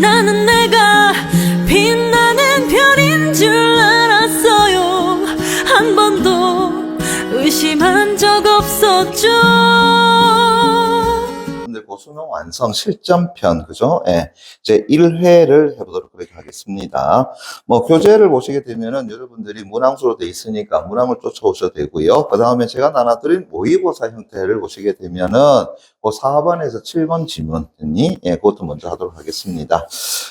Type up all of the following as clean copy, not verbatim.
나는 내가 빛나는 별인 줄 알았어요. 한 번도 의심한 적 없었죠. 수능 완성 실전편, 그죠? 예. 제 1회를 해보도록 그렇게 하겠습니다. 뭐, 교재를 보시게 되면은 여러분들이 문항수로 돼 있으니까 문항을 쫓아오셔도 되고요. 그 다음에 제가 나눠드린 모의고사 형태를 보시게 되면은 그 4번에서 7번 지문이, 예, 그것도 먼저 하도록 하겠습니다.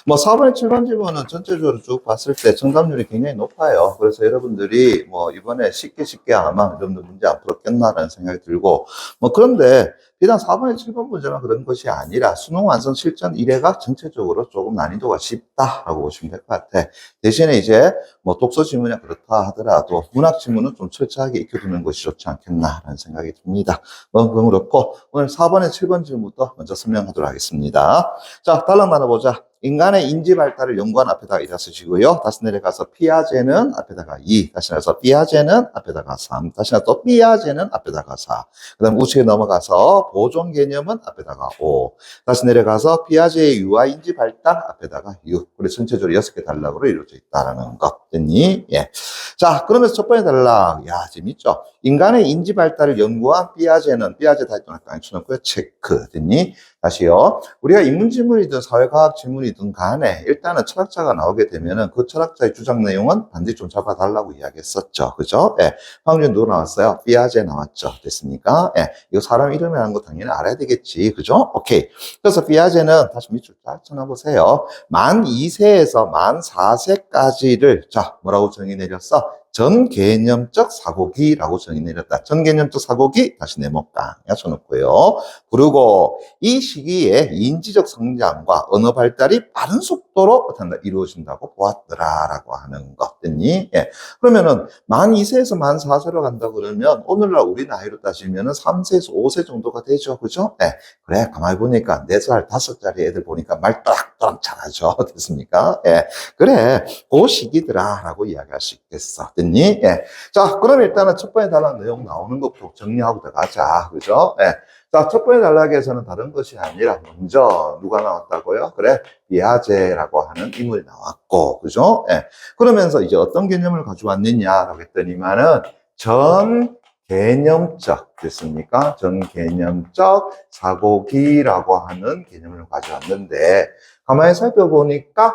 뭐, 4번에 7번 지문은 전체적으로 쭉 봤을 때 정답률이 굉장히 높아요. 그래서 여러분들이 뭐, 이번에 쉽게 아마 여러분들 문제 안 풀었겠나라는 생각이 들고, 뭐, 그런데 비단 4번에 7번 문제만 그런 것이 아니라 수능 완성 실전 1회가 전체적으로 조금 난이도가 쉽다라고 보시면 될 것 같아. 대신에 이제 뭐 독서 지문이 그렇다 하더라도 문학 지문은 좀 철저하게 익혀두는 것이 좋지 않겠나라는 생각이 듭니다. 뭐 그건 그렇고 오늘 4번에 7번 지문부터 먼저 설명하도록 하겠습니다. 자, 달랑 나눠보자. 인간의 인지 발달을 연구한 앞에다가 1라 쓰시고요. 다시 내려가서 피아제는 앞에다가 2, 다시 내려서 피아제는 앞에다가 3, 다시 내려 또 피아제는 앞에다가 4, 그 다음 우측에 넘어가서 보존 개념은 앞에다가 5, 다시 내려가서 피아제의 유아 인지 발달 앞에다가 6, 그래서 전체적으로 6개 단락으로 이루어져 있다라는 것 됐니? 예. 자, 그러면서 첫 번째 단락, 야, 재밌죠? 인간의 인지 발달을 연구한 피아제는, 피아제 타이틀을 깡쳐놓고요. 체크 됐니? 다시요. 우리가 인문 지문이든 사회과학 지문이든 간에 일단은 철학자가 나오게 되면은 그 철학자의 주장 내용은 반드시 좀 잡아달라고 이야기했었죠. 그죠? 예. 방금 누구 나왔어요? 피아제 나왔죠. 됐습니까? 예. 이거 사람 이름이라는 거 당연히 알아야 되겠지. 그죠? 오케이. 그래서 피아제는 다시 밑줄 쫙 쳐놔보세요. 만 2세에서 만 4세까지를 자, 뭐라고 정의 내렸어? 전개념적 사고기라고 정의 내렸다. 전개념적 사고기 다시 네모깡 쳐놓고요. 그리고 이 시기에 인지적 성장과 언어 발달이 빠른 속도로 이루어진다고 보았더라라고 하는 것 됐니? 예. 그러면은 만 2세에서 만 4세로 간다 그러면 오늘날 우리 나이로 따지면은 3세에서 5세 정도가 되죠. 그죠? 예. 그래, 가만히 보니까 4살, 5살짜리 애들 보니까 말 또락또락 잘하죠. 됐습니까? 예. 그래, 그 시기더라라고 이야기할 수 있겠어. 됐니? 예. 자, 그럼 일단은 첫 번째 단락 내용 나오는 것부터 정리하고 들어가자. 그죠? 예. 자, 첫 번째 단락에서는 다른 것이 아니라 먼저 누가 나왔다고요? 그래, 피아제라고 하는 인물이 나왔고, 그죠? 예. 그러면서 이제 어떤 개념을 가져왔느냐라고 했더니만은 전 개념적 됐습니까? 전 개념적 사고기라고 하는 개념을 가져왔는데 가만히 살펴보니까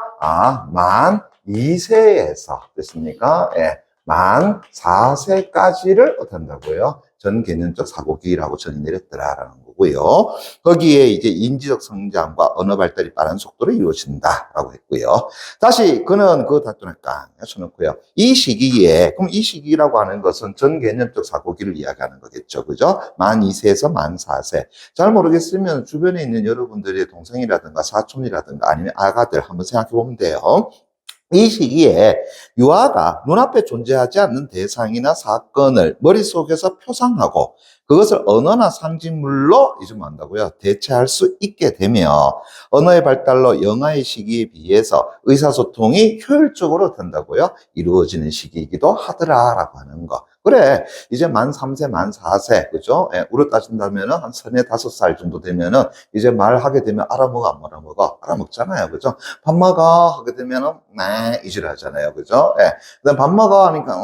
만 2세에서 됐습니까? 예. 만 4세까지를 어떤다고요? 전 개념적 사고기라고 정의 내렸더라라는 거고요. 거기에 이제 인지적 성장과 언어 발달이 빠른 속도로 이루어진다라고 했고요. 다시 그는 그 다투는 깡 쳐놓고요. 이 시기에 그럼 이 시기라고 하는 것은 전 개념적 사고기를 이야기하는 거겠죠, 그죠? 만 2세에서 만 4세. 잘 모르겠으면 주변에 있는 여러분들의 동생이라든가 사촌이라든가 아니면 아가들 한번 생각해 보면 돼요. 이 시기에 유아가 눈앞에 존재하지 않는 대상이나 사건을 머릿속에서 표상하고 그것을 언어나 상징물로 이제 뭐 한다고요? 대체할 수 있게 되며 언어의 발달로 영아의 시기에 비해서 의사소통이 효율적으로 된다고요? 이루어지는 시기이기도 하더라라고 하는 거. 그래, 이제 만 3세, 만 4세, 그죠? 예, 우리 따진다면은 한 3, 5살 정도 되면은 이제 말하게 되면 알아먹어, 안 알아먹어? 알아먹잖아요, 그죠? 밥 먹어 하게 되면은 이질하잖아요, 그죠? 예, 그다음 밥 먹어 하니까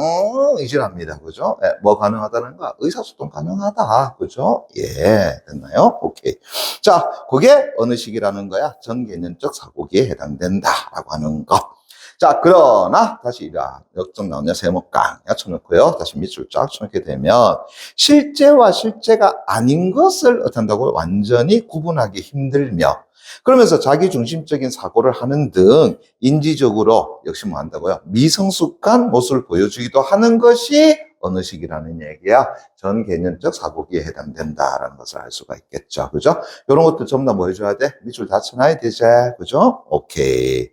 이질합니다, 그죠? 예, 뭐 가능하다는 거? 의사소통 가능하다, 그죠? 예, 됐나요? 오케이. 자, 그게 어느 시기라는 거야? 전개념적 사고기에 해당된다라고 하는 거. 자, 그러나 다시 역점 나오냐 세모깡 쳐놓고요. 다시 밑줄 쫙 쳐놓게 되면 실제와 실제가 아닌 것을 어떤다고 완전히 구분하기 힘들며 그러면서 자기중심적인 사고를 하는 등 인지적으로 역시 뭐 한다고요? 미성숙한 모습을 보여주기도 하는 것이 어느 시기라는 얘기야? 전 개념적 사고기에 해당된다라는 것을 알 수가 있겠죠. 그죠? 이런 것들 전부 다 뭐 해줘야 돼? 밑줄 다 쳐놔야 되지. 그죠? 오케이.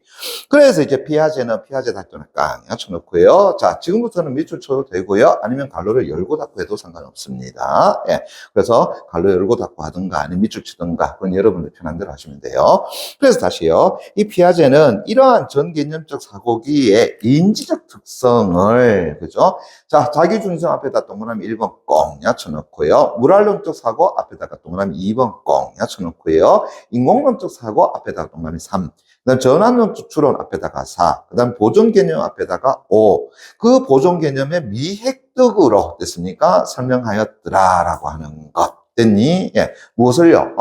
그래서 이제 피아제는 피아제 닫기는 깡 쳐놓고요. 자, 지금부터는 밑줄 쳐도 되고요. 아니면 갈로를 열고 닫고 해도 상관없습니다. 예. 그래서 갈로 열고 닫고 하든가 아니면 밑줄 치든가 그건 여러분들 편한 대로 하시면 돼요. 그래서 다시요. 이 피아제는 이러한 전 개념적 사고기의 인지적 특성을 그죠? 자, 자기중심 앞에다 동그라미 1번 꽁 쳐놓고요. 물활론적 사고 앞에다가 동그라미 2번 꽁 쳐놓고요. 인공론적 사고 앞에다가 동그라미 3. 그다음 전환적 추론 앞에다가 4, 그다음 보존 개념 앞에다가 5. 그 보존 개념의 미획득으로 됐습니까? 설명하였더라라고 하는 것. 됐니? 예. 무엇을요?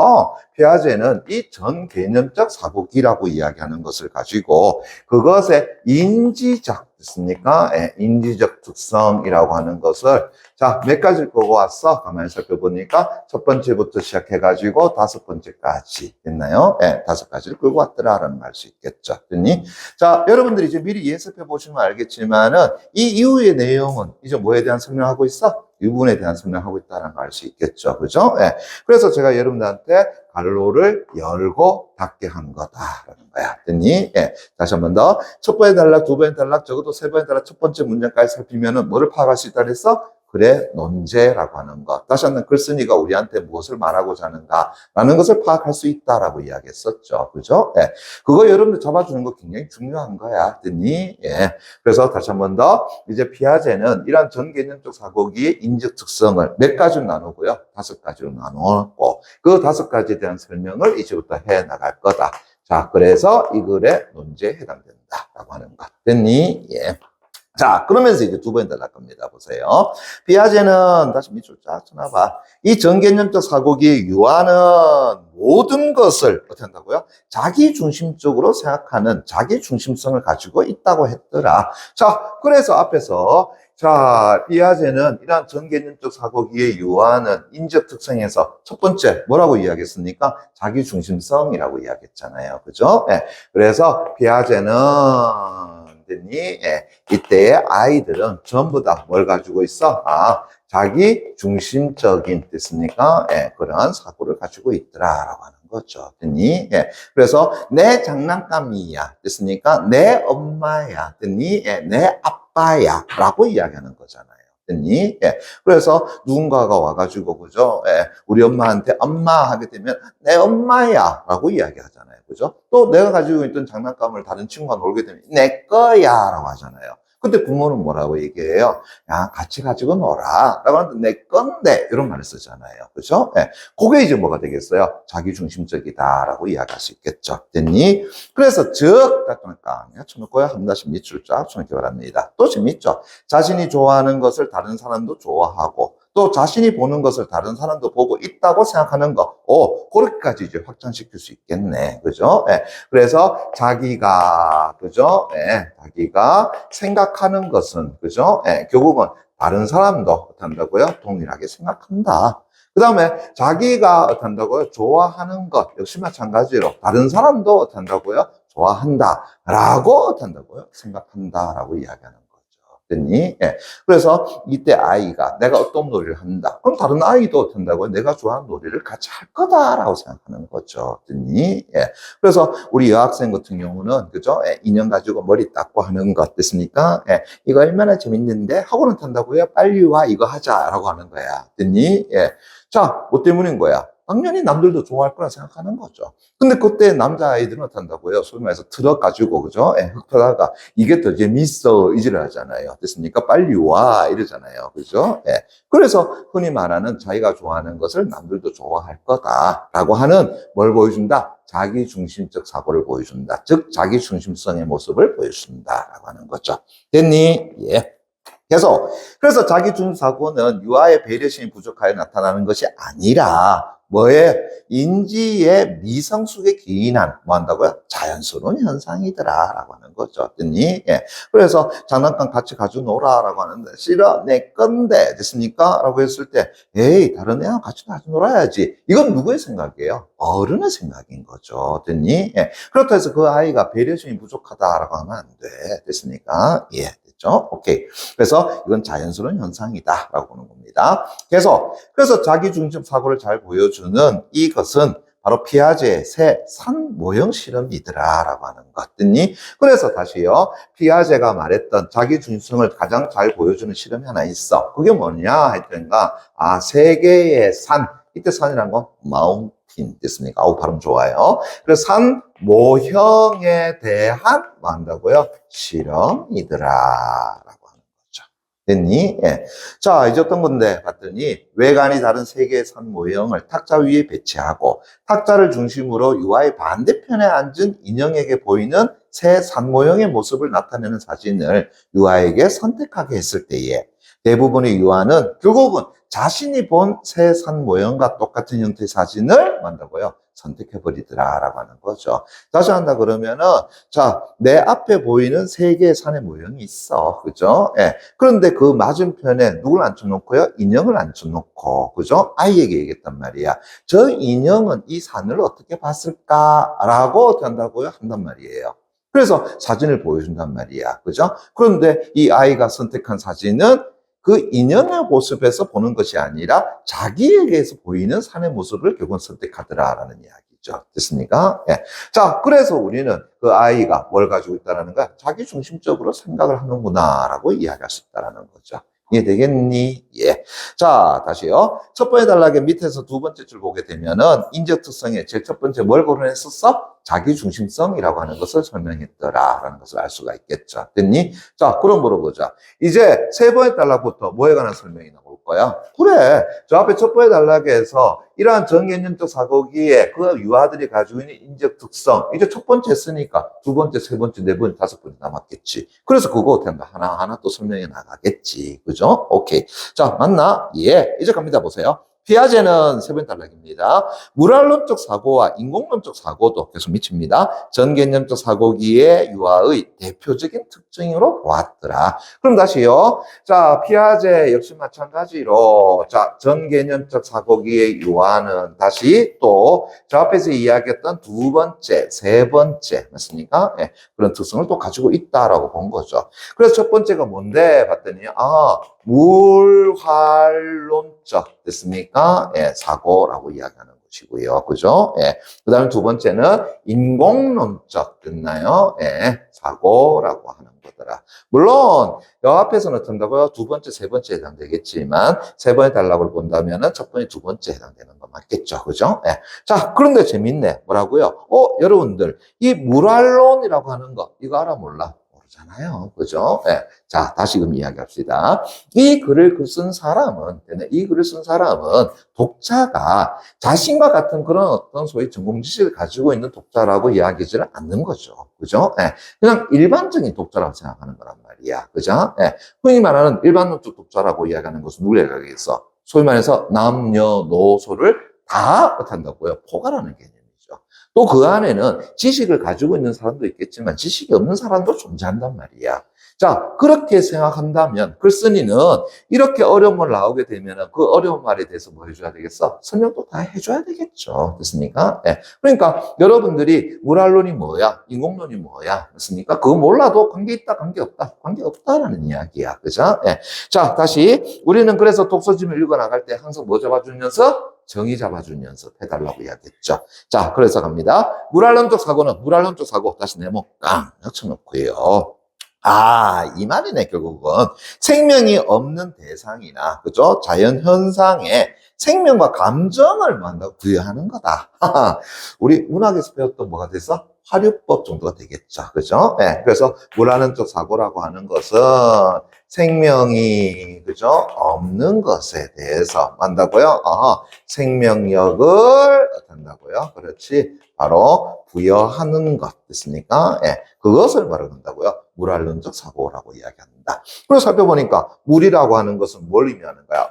피아제는 이 전 개념적 사고기라고 이야기하는 것을 가지고 그것의 인지적 됐습니까? 예. 인지적 특성이라고 하는 것을 자, 몇 가지를 끌고 왔어? 가만히 살펴보니까 첫 번째부터 시작해가지고 다섯 번째까지 됐나요? 예, 다섯 가지를 끌고 왔더라라는 말 수 있겠죠. 됐니? 자, 여러분들이 이제 미리 예습해 보시면 알겠지만은 이 이후의 내용은 이제 뭐에 대한 설명하고 있어? 이 부분에 대한 설명하고 있다는 걸 알 수 있겠죠. 그죠? 예. 그래서 제가 여러분들한테 가로를 열고 닫게 한 거다라는 거야. 됐니? 예. 다시 한 번 더. 첫 번째 단락, 두 번째 단락, 적어도 세 번째 단락, 첫 번째 문장까지 살피면은 뭐를 파악할 수 있다 그랬어? 글의 논제라고 하는 것. 다시 한번 글쓴이가 우리한테 무엇을 말하고자 하는가라는 것을 파악할 수 있다라고 이야기했었죠. 그죠? 예. 그거 여러분들 잡아주는 거 굉장히 중요한 거야. 됐니? 예. 그래서 다시 한 번 더. 이제 피아제는 이러한 전개념적 사고기의 인적 특성을 몇 가지로 나누고요. 다섯 가지로 나누었고, 그 다섯 가지에 대한 설명을 이제부터 해 나갈 거다. 자, 그래서 이 글의 논제에 해당된다라고 하는 것. 됐니? 예. 자, 그러면서 이제 두 번째 단락 겁니다. 보세요. 피아제는, 다시 밑으로 쫙 쳐놔봐. 이 전개념적 사고기의 유아는 모든 것을, 어떻게 한다고요? 자기 중심적으로 생각하는 자기 중심성을 가지고 있다고 했더라. 자, 그래서 앞에서, 자, 피아제는 이러한 전개념적 사고기의 유아는 인적 특성에서 첫 번째, 뭐라고 이야기했습니까? 자기 중심성이라고 이야기했잖아요. 그죠? 예. 그래서 피아제는, 됐니? 예. 이때의 아이들은 전부 다 뭘 가지고 있어? 자기 중심적인, 됐습니까? 예, 그런 사고를 가지고 있더라라고 하는 거죠. 됐니? 예. 그래서 내 장난감이야. 됐습니까? 내 엄마야. 됐니? 예, 내 아빠야. 라고 이야기하는 거잖아요. 됐니? 예. 그래서 누군가가 와가지고, 그죠? 예. 우리 엄마한테 엄마 하게 되면 내 엄마야. 라고 이야기하잖아요. 그죠? 또 내가 가지고 있던 장난감을 다른 친구가 놀게 되면 내 거야. 라고 하잖아요. 근데 부모는 뭐라고 얘기해요? 야, 같이 가지고 놀아. 라고 하는데 내 건데. 이런 말을 쓰잖아요. 그죠? 예. 그게 이제 뭐가 되겠어요? 자기중심적이다. 라고 이야기할 수 있겠죠. 됐니? 그래서 즉, 딱 쳐놓고요. 한 다시 밑줄 쫙 쳐놓기 바랍니다. 또 재밌죠? 자신이 좋아하는 것을 다른 사람도 좋아하고, 또 자신이 보는 것을 다른 사람도 보고 있다고 생각하는 거. 그렇게까지 이제 확장시킬 수 있겠네. 그죠? 예. 그래서 자기가, 그죠? 예. 자기가 생각하는 것은, 그죠? 예. 결국은 다른 사람도 어떻게 한다고요? 동일하게 생각한다. 그 다음에 자기가 어떻게 한다고요? 좋아하는 것. 역시 마찬가지로 다른 사람도 어떻게 한다고요? 좋아한다. 라고 어떻게 한다고요? 생각한다. 라고 이야기하는 거죠. 됐니? 예. 그래서 이때 아이가 내가 어떤 놀이를 한다. 그럼 다른 아이도 된다고요? 내가 좋아하는 놀이를 같이 할 거다라고 생각하는 거죠. 됐니? 예. 그래서 우리 여학생 같은 경우는, 그죠? 예. 인형 가지고 머리 닦고 하는 것 됐습니까? 예. 이거 얼마나 재밌는데? 학원은 탄다고요? 빨리 와, 이거 하자라고 하는 거야. 됐니? 예. 자, 뭐 때문인 거야? 당연히 남들도 좋아할 거라 생각하는 거죠. 근데 그때 남자아이들은 어떻다고요? 소위 말해서 들어가지고, 그죠? 예, 흙하다가 이게 더 재밌어, 이지를 하잖아요. 됐습니까? 빨리 와, 이러잖아요. 그죠? 예. 그래서 흔히 말하는 자기가 좋아하는 것을 남들도 좋아할 거다라고 하는 뭘 보여준다? 자기 중심적 사고를 보여준다. 즉, 자기 중심성의 모습을 보여준다라고 하는 거죠. 됐니? 예. 그래서 자기 중심 사고는 유아의 배려심이 부족하여 나타나는 것이 아니라 뭐에 인지의 미성숙에 기인한 뭐 한다고요? 자연스러운 현상이더라라고 하는 거죠. 됐니? 예. 그래서 장난감 같이 가지고 놀아라고 하는데 싫어 내 건데 됐습니까? 라고 했을 때 에이 다른 애랑 같이 가지고 놀아야지. 이건 누구의 생각이에요? 어른의 생각인 거죠. 됐니? 예. 그렇다고 해서 그 아이가 배려심이 부족하다라고 하면 안 돼. 됐습니까? 예. 됐죠? 오케이. 그래서 이건 자연스러운 현상이다 라고 보는 겁니다. 그래서 자기중심 사고를 잘 보여주는 이것은 바로 피아제의 새 산 모형 실험이더라 라고 하는 것 듣니? 그래서 다시요. 피아제가 말했던 자기중심성을 가장 잘 보여주는 실험이 하나 있어. 그게 뭐냐 했더니가 세 개의 산. 이때 산이란 건 마운틴 됐습니까? 아우 발음 좋아요. 그래서 산 모형에 대한 뭐 한다고요? 실험이더라 라고 하는 거죠. 됐니? 예. 자, 이제 어떤 건데 봤더니 외관이 다른 세 개의 산 모형을 탁자 위에 배치하고 탁자를 중심으로 유아의 반대편에 앉은 인형에게 보이는 새 산 모형의 모습을 나타내는 사진을 유아에게 선택하게 했을 때에 대부분의 유아는 결국은 자신이 본 새 산 모형과 똑같은 형태의 사진을 만다고요. 선택해버리더라라고 하는 거죠. 다시 한다 그러면은, 자, 내 앞에 보이는 세 개의 산의 모형이 있어. 그죠? 예. 그런데 그 맞은편에 누굴 앉혀놓고요? 인형을 앉혀놓고, 그죠? 아이에게 얘기했단 말이야. 저 인형은 이 산을 어떻게 봤을까라고 어떻게 한다고요? 한단 말이에요. 그래서 사진을 보여준단 말이야. 그죠? 그런데 이 아이가 선택한 사진은 그 인형의 모습에서 보는 것이 아니라 자기에게서 보이는 산의 모습을 결국은 선택하더라라는 이야기죠. 됐습니까? 예. 자, 그래서 우리는 그 아이가 뭘 가지고 있다는 거야? 자기 중심적으로 생각을 하는구나라고 이야기할 수 있다는 거죠. 이해되겠니? 예. 자, 다시요. 첫 번째 단락의 밑에서 두 번째 줄 보게 되면은 인적 특성에 제일 첫 번째 뭘 거론했었어? 자기 중심성이라고 하는 것을 설명했더라라는 것을 알 수가 있겠죠. 됐니? 자, 그럼 물어보자. 이제 세 번째 단락부터 뭐에 관한 설명이 나올 거야? 그래. 저 앞에 첫 번째 단락에서 이러한 정개념적 사고기에 그 유아들이 가지고 있는 인적 특성, 이제 첫 번째 했으니까 두 번째, 세 번째, 네 번째, 다섯 번째 남았겠지. 그래서 그거 어떻게 한다? 하나하나 또 설명해 나가겠지. 그죠? 오케이. 자, 맞나? 예. 이제 갑니다. 보세요. 피아제는 세 번째 단락입니다. 물활론적 사고와 인공론적 사고도 계속 미칩니다. 전개념적 사고기의 유아의 대표적인 특징으로 보았더라. 그럼 다시요. 자, 피아제 역시 마찬가지로 자, 전개념적 사고기의 유아는 다시 또 저 앞에서 이야기했던 두 번째, 세 번째 맞습니까? 예, 그런 특성을 또 가지고 있다라고 본 거죠. 그래서 첫 번째가 뭔데 봤더니 물활론적 됐습니까? 예, 사고라고 이야기하는 것이고요. 그죠? 예. 그 다음에 두 번째는 인공론적 됐나요? 예, 사고라고 하는 거더라. 물론 여 앞에서는 어떤다고요? 두 번째, 세 번째 해당되겠지만 세 번째 단락을 본다면은 첫 번째, 두 번째 해당되는 거 맞겠죠? 그죠? 예. 자, 그런데 재밌네. 뭐라고요? 여러분들 이 물활론이라고 하는 거 이거 알아 몰라? 모르잖아요. 그죠? 예. 자, 다시금 이야기합시다. 이 글을 쓴 사람은 독자가 자신과 같은 그런 어떤 소위 전공 지식을 가지고 있는 독자라고 이야기하지는 않는 거죠. 그죠? 예. 그냥 일반적인 독자라고 생각하는 거란 말이야. 그죠? 예. 흔히 말하는 일반론적 독자라고 이야기하는 것은 누구를 얘기하겠어? 소위 말해서 남녀노소를 다 어떻다고요? 포괄하는 개념이죠. 또 그 안에는 지식을 가지고 있는 사람도 있겠지만 지식이 없는 사람도 존재한단 말이야. 자, 그렇게 생각한다면 글쓴이는 이렇게 어려운 말 나오게 되면 그 어려운 말에 대해서 뭐 해줘야 되겠어? 설명도 다 해줘야 되겠죠. 됐습니까? 네. 그러니까 여러분들이 물활론이 뭐야? 인공론이 뭐야? 됐습니까? 그거 몰라도 관계있다, 관계없다. 관계없다라는 이야기야. 그죠? 네. 자, 다시 우리는 그래서 독서집을 읽어나갈 때 항상 뭐 잡아주는 연습? 정의 잡아주는 연습 해달라고 이야기했죠. 자, 그래서 갑니다. 물활론적 사고는 물활론적 사고 다시 네모 깡 쳐놓고요. 이 말이네, 결국은. 생명이 없는 대상이나, 그죠? 자연 현상에 생명과 감정을 만나고 부여하는 거다. 우리 문학에서 배웠던 뭐가 됐어? 화류법 정도가 되겠죠. 그죠? 네. 그래서 물활론적 사고라고 하는 것은 생명이, 그죠? 없는 것에 대해서 만다고요? 생명력을 한다고요? 그렇지. 바로 부여하는 것 됐습니까? 예, 그것을 말한다고요. 물활론적 사고라고 이야기합니다. 그리고 살펴보니까 물이라고 하는 것은 뭘 의미하는 거야?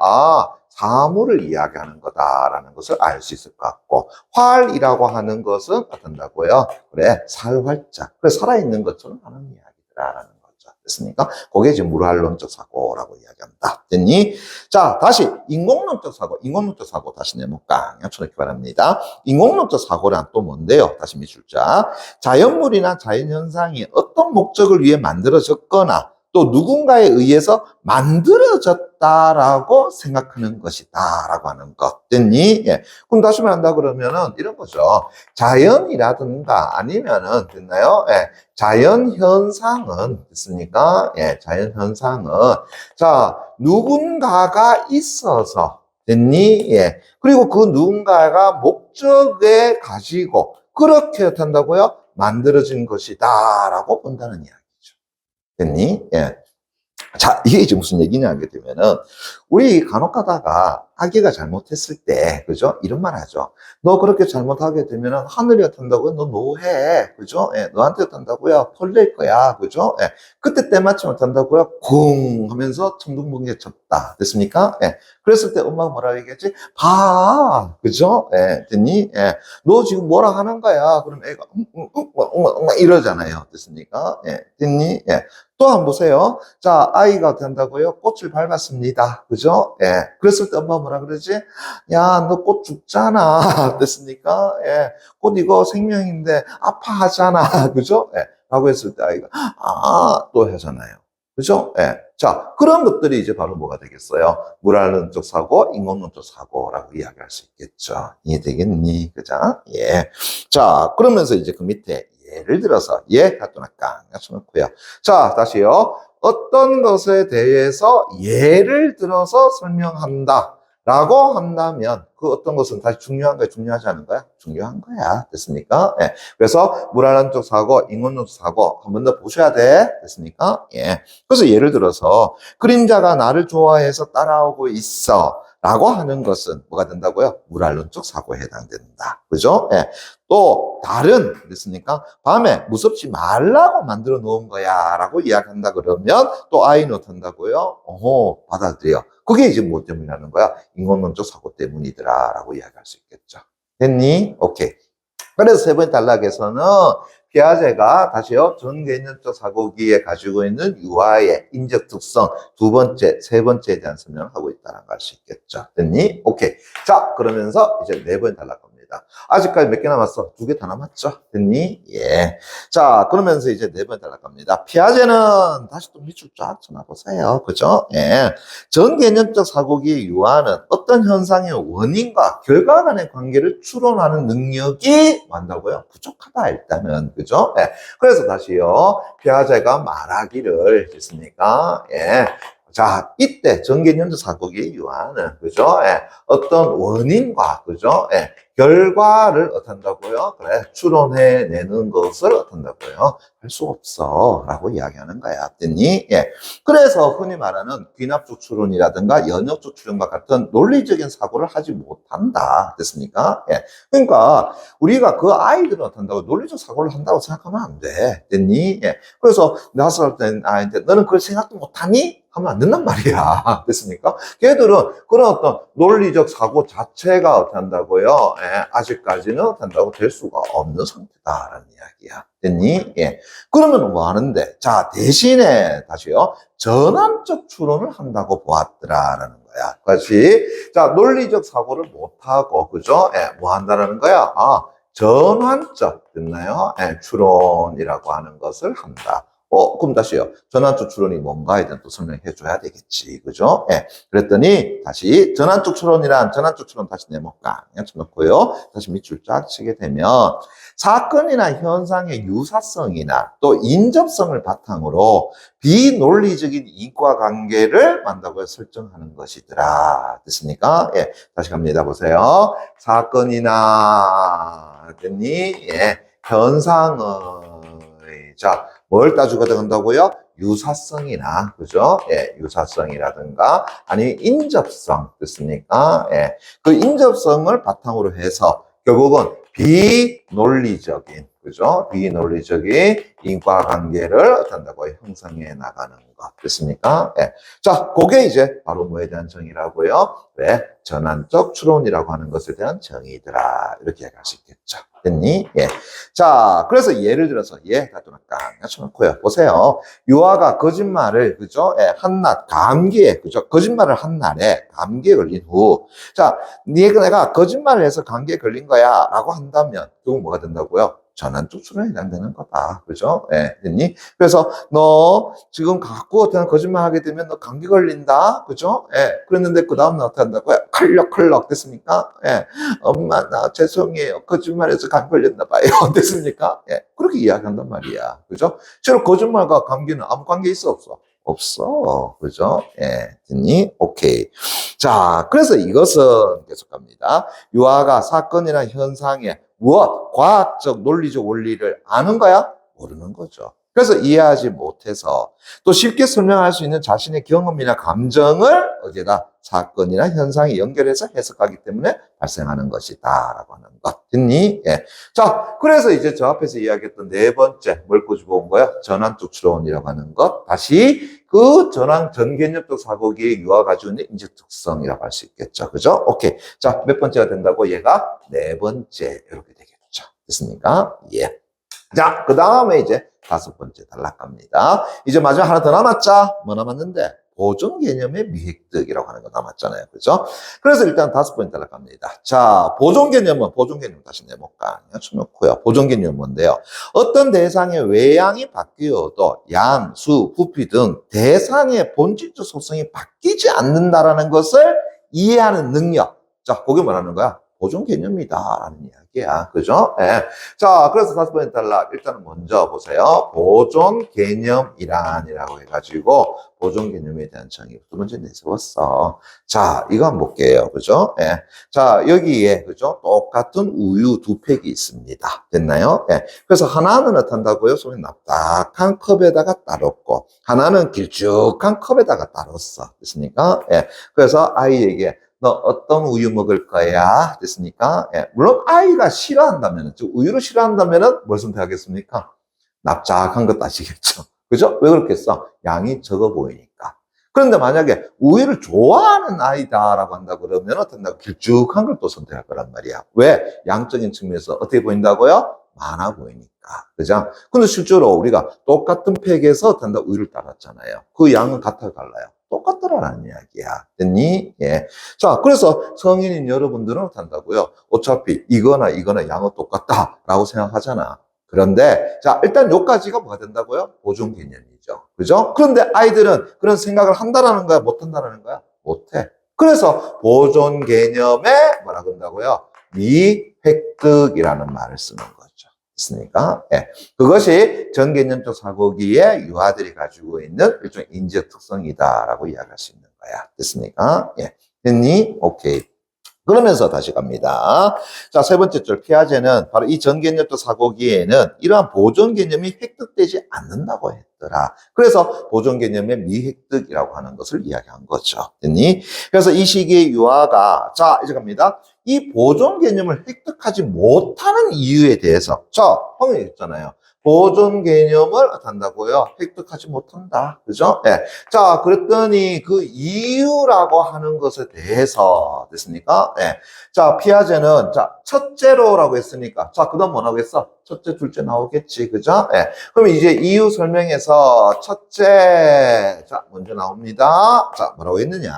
사물을 이야기하는 거다라는 것을 알 수 있을 것 같고, 활이라고 하는 것은 어떤다고요? 그래, 살활자. 그래, 살아있는 것처럼 하는 이야기다라는 거죠. 됐습니까? 그게 지금 물활론적 사고라고 이야기합니다. 됐니? 자, 다시 인공론적 사고 다시 네모깡 쳐놓기 바랍니다. 인공론적 사고란 또 뭔데요? 다시 밑줄자. 자연물이나 자연현상이 어떤 목적을 위해 만들어졌거나 또 누군가에 의해서 만들어졌다라고 생각하는 것이다 라고 하는 것 됐니? 예. 그럼 다시 말한다 그러면은 이런 거죠. 자연이라든가 아니면은 됐나요? 예. 자연현상은 됐습니까? 예. 자연현상은 자 누군가가 있어서 됐니? 예. 그리고 그 누군가가 목적에 가지고 그렇게 한다고요? 만들어진 것이다 라고 본다는 이야기. 됐니? 예. 자, 이게 이제 무슨 얘기냐 하게 되면은, 우리 간혹 가다가 아기가 잘못했을 때, 그죠? 이런 말 하죠. 너 그렇게 잘못하게 되면은 하늘이 어떤다고요? 너 노해. 그죠? 예, 너한테 어떤다고요? 털릴 거야. 그죠? 예, 그때 때맞지 못한다고요? 쿵 하면서 천둥번개 쳤다. 됐습니까? 예, 그랬을 때 엄마가 뭐라 얘기했지? 봐. 그죠? 예, 됐니? 예, 너 지금 뭐라 하는 거야? 그럼 애가, 이러잖아요. 됐습니까? 예, 됐니? 예. 또 한번 보세요. 자, 아이가 된다고요? 꽃을 밟았습니다. 그죠? 예. 그랬을 때 엄마 뭐라 그러지? 야, 너 꽃 죽잖아. 됐습니까? 예. 꽃 이거 생명인데 아파하잖아. 그죠? 예. 라고 했을 때 아이가, 또 하잖아요. 그죠? 예. 자, 그런 것들이 이제 바로 뭐가 되겠어요? 물화론적 사고, 인공론적 사고라고 이야기할 수 있겠죠. 이해되겠니? 그죠? 예. 자, 그러면서 이제 그 밑에 예를 들어서 갖다 놓고요. 자, 다시요. 어떤 것에 대해서 예를 들어서 설명한다 라고 한다면 그 어떤 것은 다시 중요한 거야, 중요하지 않은 거야? 중요한 거야. 됐습니까? 예. 그래서 물화론적 사고, 인공론적 사고 한 번 더 보셔야 돼. 됐습니까? 예. 그래서 예를 들어서 그림자가 나를 좋아해서 따라오고 있어 라고 하는 것은 뭐가 된다고요? 물화론적 사고에 해당된다. 그죠? 예. 또 다른 됐습니까? 밤에 무섭지 말라고 만들어 놓은 거야 라고 이야기한다 그러면 또 아이는 어떤다고요? 받아들여. 그게 이제 뭐 때문이라는 거야? 인공론적 사고 때문이더라 라고 이야기할 수 있겠죠. 됐니? 오케이. 그래서 세 번째 단락에서는 피아제가 다시요, 전개념적 사고기에 가지고 있는 유아의 인적 특성, 두 번째, 세 번째에 대한 설명을 하고 있다는 걸 알 수 있겠죠. 됐니? 오케이. 자, 그러면서 이제 네 번째 단락 겁니다. 아직까지 몇 개 남았어? 두 개 다 남았죠? 됐니? 예. 자, 그러면서 이제 네 번째 단락 겁니다. 피아제는 다시 또 밑줄 쫙 쳐놔보세요. 그죠? 예. 전개념적 사고기의 유아는 어떤 현상의 원인과 결과 간의 관계를 추론하는 능력이 많다고요? 부족하다, 일단은. 그죠? 예. 그래서 다시요. 피아제가 말하기를 했으니까, 예. 자, 이때 전개념적 사고기의 유아는, 그죠? 예. 어떤 원인과, 그죠? 예. 결과를 어떤다고요? 그래, 추론해내는 것을 어떤다고요? 할 수 없어. 라고 이야기하는 거야. 됐니? 예. 그래서 흔히 말하는 귀납적 추론이라든가 연역적 추론과 같은 논리적인 사고를 하지 못한다. 됐습니까? 예. 그러니까, 우리가 그 아이들은 어떤다고 논리적 사고를 한다고 생각하면 안 돼. 됐니? 예. 그래서, 6살 된 아이한테, 너는 그걸 생각도 못하니? 하면 안 된단 말이야. 됐습니까? 걔들은 그런 어떤 논리적 사고 자체가 어떤다고요? 예, 아직까지는 어떤다고 될 수가 없는 상태다라는 이야기야. 됐니? 예. 그러면 뭐 하는데? 자, 대신에 다시요. 전환적 추론을 한다고 보았더라라는 거야. 그렇지? 자, 논리적 사고를 못하고, 그죠? 예, 뭐 한다라는 거야? 전환적, 됐나요? 예, 추론이라고 하는 것을 한다. 그럼 다시요. 전환적 추론이 뭔가에 대한 또 설명해 줘야 되겠지. 그죠? 예. 그랬더니, 다시, 전환적 추론 다시 네모깡 쳐놓고요. 다시 밑줄 쫙 치게 되면, 사건이나 현상의 유사성이나 또 인접성을 바탕으로 비논리적인 인과관계를 만다고 설정하는 것이더라. 됐습니까? 예. 다시 갑니다. 보세요. 사건이나, 됐니? 예. 현상의, 자, 뭘 따지고 들어간다고요? 유사성이나, 그죠? 예, 유사성이라든가, 아니, 인접성, 됐습니까? 예, 그 인접성을 바탕으로 해서 결국은 비논리적인, 그죠? 비논리적인 인과관계를 한다고 형성해 나가는 것, 됐습니까? 예. 자, 그게 이제 바로 뭐에 대한 정의라고요? 네, 전환적 추론이라고 하는 것에 대한 정의더라. 이렇게 얘기할 수 있겠죠. 됐니? 예. 자, 그래서 예를 들어서, 갖다 놓고요. 보세요. 유아가 거짓말을, 그죠? 예, 한낮, 감기에, 그죠? 거짓말을 한 날에 감기에 걸린 후, 자, 내가 거짓말을 해서 감기에 걸린 거야. 라고 한다면, 그건 뭐가 된다고요? 전환적 추론에 해당되는 거다. 그죠? 예, 됐니? 그래서 너 지금 갖고 어떤 거짓말 하게 되면 너 감기 걸린다. 그죠? 예. 그랬는데 그 다음날 어떻게 한다고요? 컬럭컬럭 됐습니까? 예. 엄마, 나 죄송해요. 거짓말해서 감기 걸렸나 봐요. 됐습니까? 예. 그렇게 이야기한단 말이야. 그죠? 실로 거짓말과 감기는 아무 관계 있어, 없어? 없어. 그죠? 예. 됐니? 오케이. 자, 그래서 이것은 계속 갑니다. 유아가 사건이나 현상에 무엇? 과학적, 논리적 원리를 아는 거야? 모르는 거죠. 그래서 이해하지 못해서 또 쉽게 설명할 수 있는 자신의 경험이나 감정을 어디에다 사건이나 현상에 연결해서 해석하기 때문에 발생하는 것이다 라고 하는 것. 됐니? 예. 자, 그래서 이제 저 앞에서 이야기했던 네 번째 뭘 꼬집어 온 거야? 전환적 추론이라고 하는 것. 다시 그 전개념적 사고기의 유아가 가지고 있는 인적 특성이라고 할 수 있겠죠. 그죠? 오케이. 자, 몇 번째가 된다고? 얘가 네 번째 이렇게 되겠죠. 됐습니까? 예. 자, 그 다음에 이제 다섯 번째 단락갑니다. 이제 마지막 하나 더 남았죠? 뭐 남았는데? 보존 개념의 미획득이라고 하는 거 남았잖아요. 그죠? 그래서 일단 다섯 번째 단락갑니다. 자, 보존 개념 다시 내볼까? 쳐놓고요. 보존 개념은 뭔데요? 어떤 대상의 외양이 바뀌어도 양, 수, 부피 등 대상의 본질적 속성이 바뀌지 않는다라는 것을 이해하는 능력. 자, 그게 뭐라는 거야? 보존 개념이다라는 이야기야. 그죠? 예. 자, 그래서 다섯 번째 단락. 일단은 먼저 보세요. 보존 개념이란이라고 해가지고, 보존 개념에 대한 정의 두 번째 내세웠어. 자, 이거 한번 볼게요. 그죠? 예. 자, 여기에, 그죠? 똑같은 우유 두 팩이 있습니다. 됐나요? 예. 그래서 하나는 어떻다고요? 손에 납작한 컵에다가 따랐고, 하나는 길쭉한 컵에다가 따랐어. 됐습니까? 예. 그래서 아이에게 너 어떤 우유 먹을 거야? 됐습니까? 예. 물론 아이가 싫어한다면, 즉 우유를 싫어한다면 뭘 선택하겠습니까? 납작한 것 따시겠죠. 그죠? 왜 그렇겠어? 양이 적어 보이니까. 그런데 만약에 우유를 좋아하는 아이다라고 한다 그러면 어떤다고? 길쭉한 걸 또 선택할 거란 말이야. 왜? 양적인 측면에서 어떻게 보인다고요? 많아 보이니까. 그죠? 근데 실제로 우리가 똑같은 팩에서 어떤다 우유를 따랐잖아요. 그 양은 같아 달라요. 똑같더라는 이야기야. 됐니? 예. 자, 그래서 성인인 여러분들은 어떻다고요? 어차피 이거나 양은 똑같다라고 생각하잖아. 그런데, 자, 일단 요까지가 뭐가 된다고요? 보존 개념이죠. 그죠? 그런데 아이들은 그런 생각을 한다라는 거야? 못 한다라는 거야? 못 해. 그래서 보존 개념에 뭐라 그런다고요? 미획득이라는 말을 쓰는 거죠. 있으니까, 예. 그것이 전개념적 사고기의 유아들이 가지고 있는 일종의 인지적 특성이다라고 이야기할 수 있는 거야. 됐습니까? 예. 됐니? 오케이. 그러면서 다시 갑니다. 자, 세 번째 줄 피아제는 바로 이 전개념적 사고기에는 이러한 보존 개념이 획득되지 않는다고 했더라. 그래서 보존 개념의 미획득이라고 하는 것을 이야기한 거죠. 됐니? 그래서 이 시기의 유아가, 자, 이제 갑니다. 이 보존 개념을 획득하지 못하는 이유에 대해서, 자, 방금 얘기했잖아요. 보존 개념을 한다고요? 획득하지 못한다. 그죠? 예. 자, 그랬더니 그 이유라고 하는 것에 대해서, 됐습니까? 예. 자, 피아제는, 자, 첫째로라고 했으니까, 자, 그 다음 뭐 나오겠어? 첫째, 둘째 나오겠지. 그죠? 예. 그럼 이제 이유 설명에서 첫째, 자, 먼저 나옵니다. 자, 뭐라고 했느냐?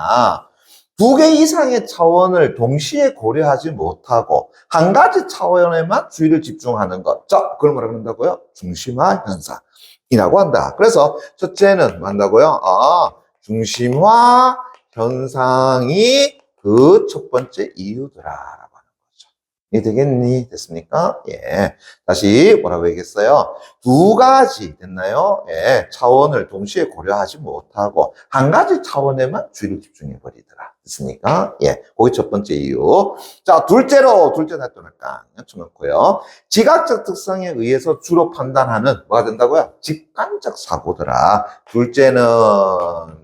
두 개 이상의 차원을 동시에 고려하지 못하고 한 가지 차원에만 주의를 집중하는 것. 자, 그걸 뭐라고 한다고요? 중심화 현상이라고 한다. 그래서 첫째는 뭐 한다고요? 중심화 현상이 그 첫 번째 이유더라라고 하는 거죠. 이해되겠니? 됐습니까? 예. 다시 뭐라고 얘기했어요? 두 가지 됐나요? 예. 차원을 동시에 고려하지 못하고 한 가지 차원에만 주의를 집중해 버리더라. 됐습니까? 예. 그게 첫 번째 이유. 자, 둘째 놔두니까 쳐놓고요. 지각적 특성에 의해서 주로 판단하는 뭐가 된다고요? 직관적 사고더라. 둘째는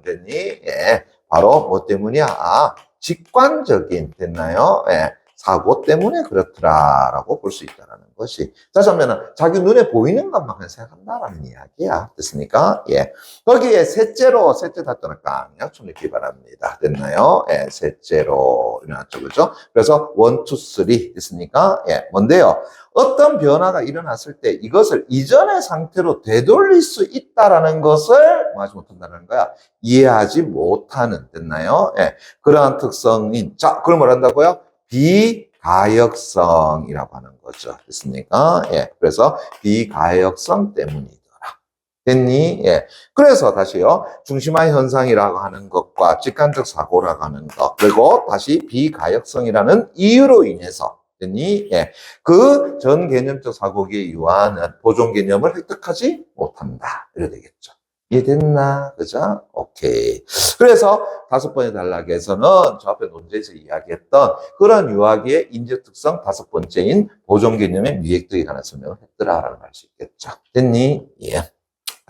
됐니? 예. 바로 뭐 때문이야? 직관적인 됐나요? 예. 사고 때문에 그렇더라라고 볼 수 있다는 것이. 다시 하면은 자기 눈에 보이는 것만 그냥 생각한다라는 이야기야. 됐습니까? 예. 거기에 셋째 닫도록까 약촌읽기 바랍니다. 됐나요? 예. 셋째로 일어났죠. 그죠? 그래서 1, 2, 3 됐습니까? 예. 뭔데요? 어떤 변화가 일어났을 때 이것을 이전의 상태로 되돌릴 수 있다라는 것을 뭐 하지 못한다는 거야? 이해하지 못하는 됐나요? 예. 그러한 특성인 자, 그걸 뭘 한다고요? 비가역성이라고 하는 거죠. 됐습니까? 예. 그래서 비가역성 때문이더라. 됐니? 예. 그래서 다시요. 중심화 현상이라고 하는 것과 직관적 사고라고 하는 것, 그리고 다시 비가역성이라는 이유로 인해서 됐니? 예. 그 전 개념적 사고기의 유아는 보존 개념을 획득하지 못한다. 이래 되겠죠. 이해됐나? 그죠? 오케이. 그래서 5번의 단락에서는 저 앞에 논제에서 이야기했던 그런 유아기의 인적 특성 5번째인 보존 개념의 미획득에 관한 설명을 했더라라는 걸 알 수 있겠죠. 됐니? 예.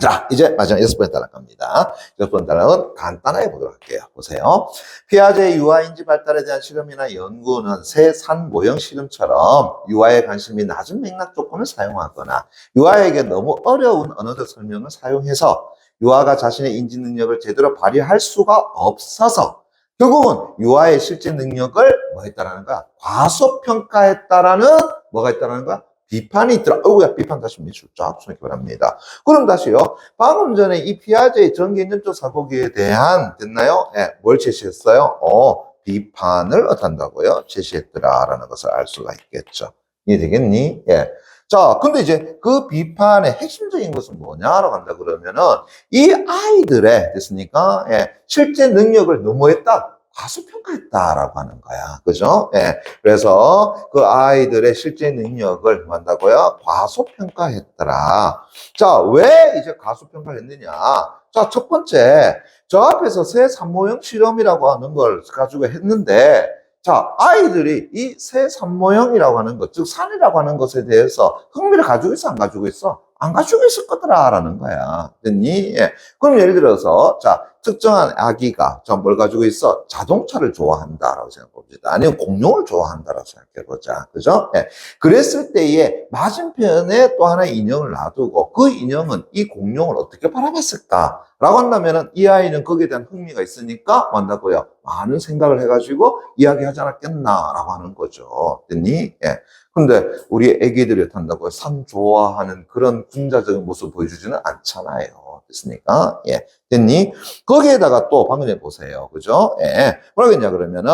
자, 이제 마지막 6번의 단락 갑니다. 6번의 단락은 간단하게 보도록 할게요. 보세요. 피아제의 유아인지 발달에 대한 실험이나 연구는 새 산 모형 실험처럼 유아의 관심이 낮은 맥락 조건을 사용하거나 유아에게 너무 어려운 언어적 설명을 사용해서 유아가 자신의 인지 능력을 제대로 발휘할 수가 없어서 결국은 유아의 실제 능력을 뭐 했다라는 거야? 과소평가했다라는 뭐가 있다라는 거야? 비판이 있더라. 어우야, 비판 다시 밑줄 쫙 써놓기 바랍니다. 그럼 다시요. 방금 전에 이 피아제의 전개념적 사고기에 대한, 됐나요? 예, 뭘 제시했어요? 비판을 어떤다고요? 제시했더라라는 것을 알 수가 있겠죠. 이해되겠니? 예. 자, 근데 이제 그 비판의 핵심적인 것은 뭐냐라고 한다 그러면은 이 아이들의, 됐습니까? 예, 실제 능력을 너무했다. 과소평가했다라고 하는 거야. 그죠? 예. 그래서 그 아이들의 실제 능력을 뭐 한다고요? 과소평가했더라. 자, 왜 이제 과소평가를 했느냐? 자, 첫 번째, 저 앞에서 새 산모형 실험이라고 하는 걸 가지고 했는데, 자, 아이들이 이 새 산모형이라고 하는 것, 즉 산이라고 하는 것에 대해서 흥미를 가지고 있어, 안 가지고 있어? 안 가지고 있을 거더라라는 거야. 됐니? 예. 그럼 예를 들어서, 자, 특정한 아기가 뭘 가지고 있어? 자동차를 좋아한다라고 생각해봅시다. 아니면 공룡을 좋아한다라고 생각해보자. 그죠? 예. 그랬을 때에 맞은편에 또 하나의 인형을 놔두고 그 인형은 이 공룡을 어떻게 바라봤을까? 라고 한다면은 이 아이는 거기에 대한 흥미가 있으니까 만다고요. 많은 생각을 해가지고 이야기하지 않았겠나라고 하는 거죠. 됐니? 예. 근데 우리 애기들이 한다고요. 산 좋아하는 그런 군자적인 모습 보여주지는 않잖아요. 됐습니까? 예. 됐니? 거기에다가 또 방금 전에 보세요. 그죠? 예. 뭐라고 했냐 그러면은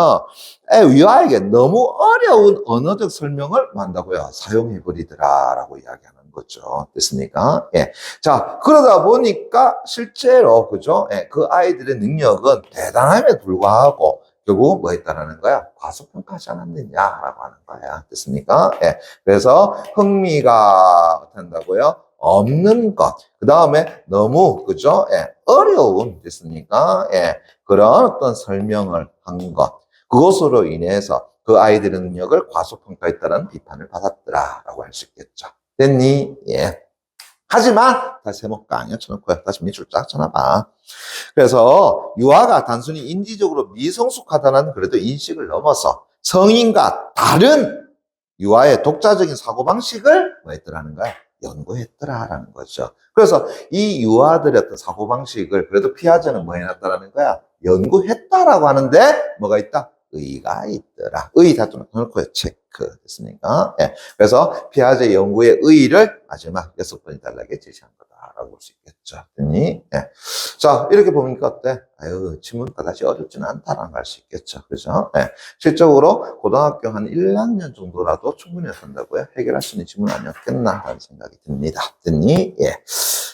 유아에게 너무 어려운 언어적 설명을 한다고요. 사용해버리더라라고 이야기하는 거죠. 됐습니까? 예. 자, 그러다 보니까 실제로, 그죠? 예. 그 아이들의 능력은 대단함에 불구하고 결국 뭐 했다라는 거야? 과소평가하지 않았느냐라고 하는 거야. 됐습니까? 예. 그래서 흥미가 된다고요? 없는 것. 그 다음에 너무, 그죠? 예. 어려운, 됐습니까? 예. 그런 어떤 설명을 한 것. 그것으로 인해서 그 아이들의 능력을 과소평가했다는 비판을 받았더라라고 할 수 있겠죠. 됐니? 예. 하지만, 다시 해볼까? 아니요, 쳐놓고요. 다시 밑줄 쫙 쳐놔봐. 그래서 유아가 단순히 인지적으로 미성숙하다는 그래도 인식을 넘어서 성인과 다른 유아의 독자적인 사고방식을 뭐 했더라는 거야? 연구했더라라는 거죠. 그래서 이 유아들의 어떤 사고방식을 그래도 피아제는 뭐 해놨다라는 거야? 연구했다라고 하는데 뭐가 있다? 의가 있더라. 의 다 놓고요. 체크. 됐습니까? 예. 그래서 피아제 연구의 의의를 마지막 6번의 단락에 제시한 거다라고 볼 수 있겠죠. 됐니? 예. 자, 이렇게 보니까 어때? 아유, 지문 그다지 어렵지는 않다라는 걸 알 수 있겠죠. 그죠? 예. 실적으로 고등학교 한 1학년 정도라도 충분히 한다고요? 해결할 수 있는 지문 아니었겠나라는 생각이 듭니다. 됐니? 예.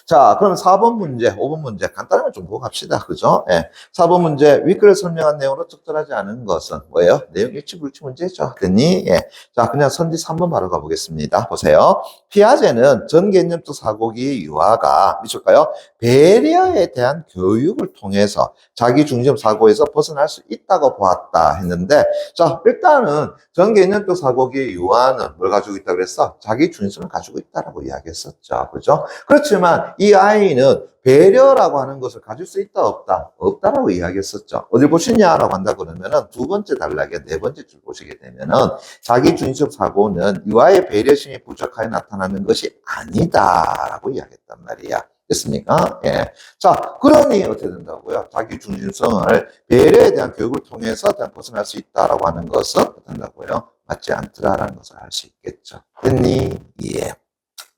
자, 그럼 4번 문제, 5번 문제 간단하게 좀 보고 갑시다. 그죠? 예. 4번 문제, 윗글에 설명한 내용으로 적절하지 않은 것은 뭐예요? 내용 일치 불치 문제죠. 됐니? 예. 자, 그냥 선지 3번 바로 가보겠습니다. 보세요. 피아제는 전개념적 사고기의 유아가 미칠까요? 배려에 대한 교육을 통해서 자기 중심 사고에서 벗어날 수 있다고 보았다 했는데, 자, 일단은 전개념적 사고기의 유아는 뭘 가지고 있다고 그랬어? 자기 중심을 가지고 있다라고 이야기했었죠. 그죠? 그렇지만 이 아이는 배려라고 하는 것을 가질 수 있다, 없다? 없다라고 이야기했었죠. 어딜 보시냐라고 한다 그러면은 두 번째 단락에 네 번째 줄 보시게 되면은 자기 중심 사고는 유아의 배려심이 부족하여 나타나는 것이 아니다라고 이야기했단 말이야. 됐습니까? 예. 자, 그러니 어떻게 된다고요? 자기 중심성을 배려에 대한 교육을 통해서 벗어날 수 있다라고 하는 것은 어떻게 된다고요? 맞지 않더라라는 것을 알 수 있겠죠. 됐니? 예.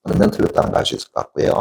그러면 틀렸다는 걸 알 수 있을 것 같고요.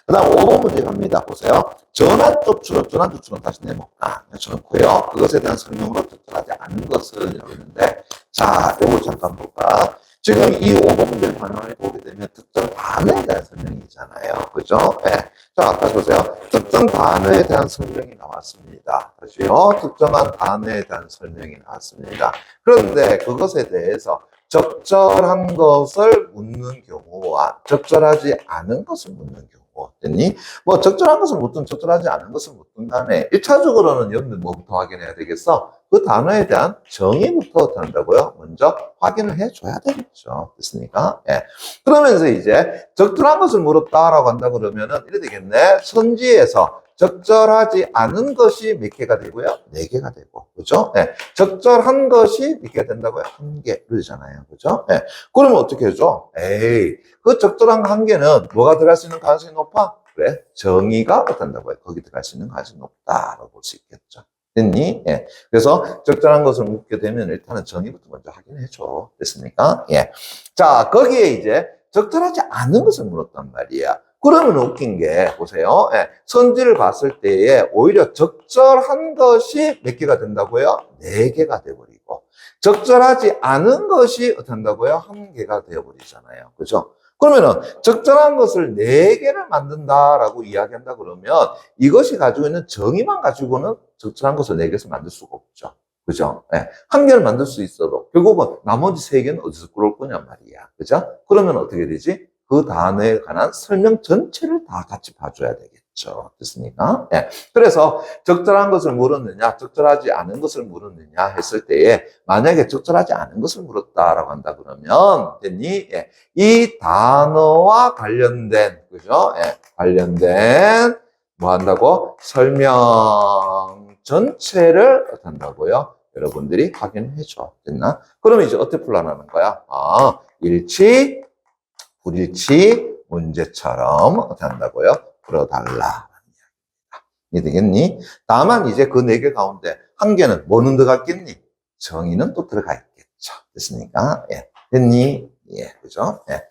그 다음 5번 문제 갑니다. 보세요. 전환적 추론, 전환적 추론 다시 내볼까? 쳐놓고요. 그것에 대한 설명으로 적절하지 않은 것을 이라고 했는데, 자, 이거 잠깐 볼까? 지금 이 5번 문제를 반응을 보게 되면 특정 단어에 대한 설명이잖아요. 그죠? 예. 자, 다시 보세요. 특정 단어에 대한 설명이 나왔습니다. 다시요. 특정한 단어에 대한 설명이 나왔습니다. 그런데 그것에 대해서 적절한 것을 묻는 경우와 적절하지 않은 것을 묻는 경우. 되고. 됐니? 뭐 적절한 것을 묻든 적절하지 않은 것을 묻든 간에 1차적으로는 여러분들 뭐부터 확인해야 되겠어? 그 단어에 대한 정의부터 한다고요? 먼저 확인을 해줘야 되겠죠. 됐습니까? 예. 그러면서 이제 적절한 것을 물었다라고 한다 그러면은 이래 되겠네. 선지에서 적절하지 않은 것이 몇 개가 되고요? 4개가 되고. 그죠? 예. 적절한 것이 몇 개가 된다고요? 1개. 그러잖아요. 그죠? 예. 그러면 어떻게 해줘? 에이, 그 적절한 1개는 뭐가 들어갈 수 있는 가능성이 높아? 그래. 정의가 어떤다고요? 거기 들어갈 수 있는 가능성이 높다라고 볼 수 있겠죠. 됐니? 예. 그래서 적절한 것을 묻게 되면 일단은 정의부터 먼저 확인해줘. 됐습니까? 예. 자, 거기에 이제 적절하지 않은 것을 물었단 말이야. 그러면 웃긴 게, 보세요. 예. 선지를 봤을 때에 오히려 적절한 것이 몇 개가 된다고요? 4개가 돼버리고, 적절하지 않은 것이 어떤다고요? 1개가 되어버리잖아요. 그죠? 그러면은 적절한 것을 4개를 만든다라고 이야기한다 그러면 이것이 가지고 있는 정의만 가지고는 적절한 것을 4개에서 만들 수가 없죠. 그죠? 예. 1개를 만들 수 있어도 결국은 나머지 3개는 어디서 끌어올 거냔 말이야. 그죠? 그러면 어떻게 되지? 그 단어에 관한 설명 전체를 다 같이 봐줘야 되겠죠. 됐습니까? 예. 그래서 적절한 것을 물었느냐, 적절하지 않은 것을 물었느냐 했을 때에 만약에 적절하지 않은 것을 물었다라고 한다 그러면 됐니? 예. 이 단어와 관련된, 그죠? 예. 관련된 뭐 한다고? 설명 전체를 어떻게 한다고요? 여러분들이 확인해 줘. 됐나? 그러면 이제 어떻게 풀어나는 거야? 아, 일치, 불일치 문제처럼 어떻게 한다고요? 풀어달라. 이해되겠니? 다만 이제 그 4개 가운데 1개는 뭐는 들어갔겠니? 정의는 또 들어가 있겠죠. 됐습니까? 예. 됐니? 예. 그죠? 예.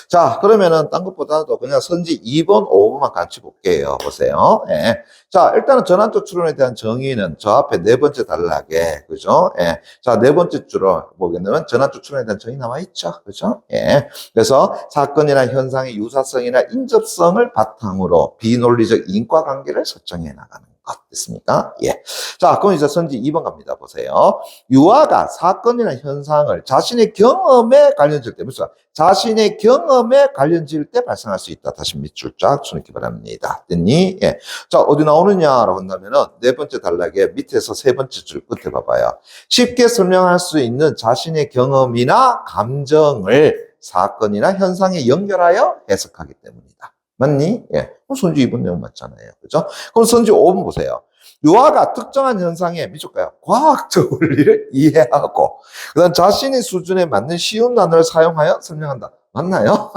자, 그러면은 딴 것보다도 그냥 선지 2번, 5번만 같이 볼게요. 보세요. 예. 자, 일단은 전환적 추론에 대한 정의는 저 앞에 4번째 단락에, 그죠? 예. 자, 4번째 줄로 보게 되면 전환적 추론에 대한 정의 나와 있죠. 그죠? 예. 그래서 사건이나 현상의 유사성이나 인접성을 바탕으로 비논리적 인과관계를 설정해 나가는 것. 됐습니까? 예. 자, 그럼 이제 선지 2번 갑니다. 보세요. 유아가 사건이나 현상을 자신의 경험에 관련질 때, 무슨 자신의 경험에 관련질 때 발생할 수 있다. 다시 밑줄 쫙 쳐놓기 바랍니다. 됐니? 예. 자, 어디 나오느냐라고 한다면은 4번째 단락에 밑에서 3번째 줄 끝에 봐봐요. 쉽게 설명할 수 있는 자신의 경험이나 감정을 사건이나 현상에 연결하여 해석하기 때문이다. 맞니? 예. 그럼 선지 2번 내용 맞잖아요. 그죠? 그럼 선지 5번 보세요. 유아가 특정한 현상에 미줄까요? 과학적 원리를 이해하고, 그 다음 자신의 수준에 맞는 쉬운 단어를 사용하여 설명한다. 맞나요?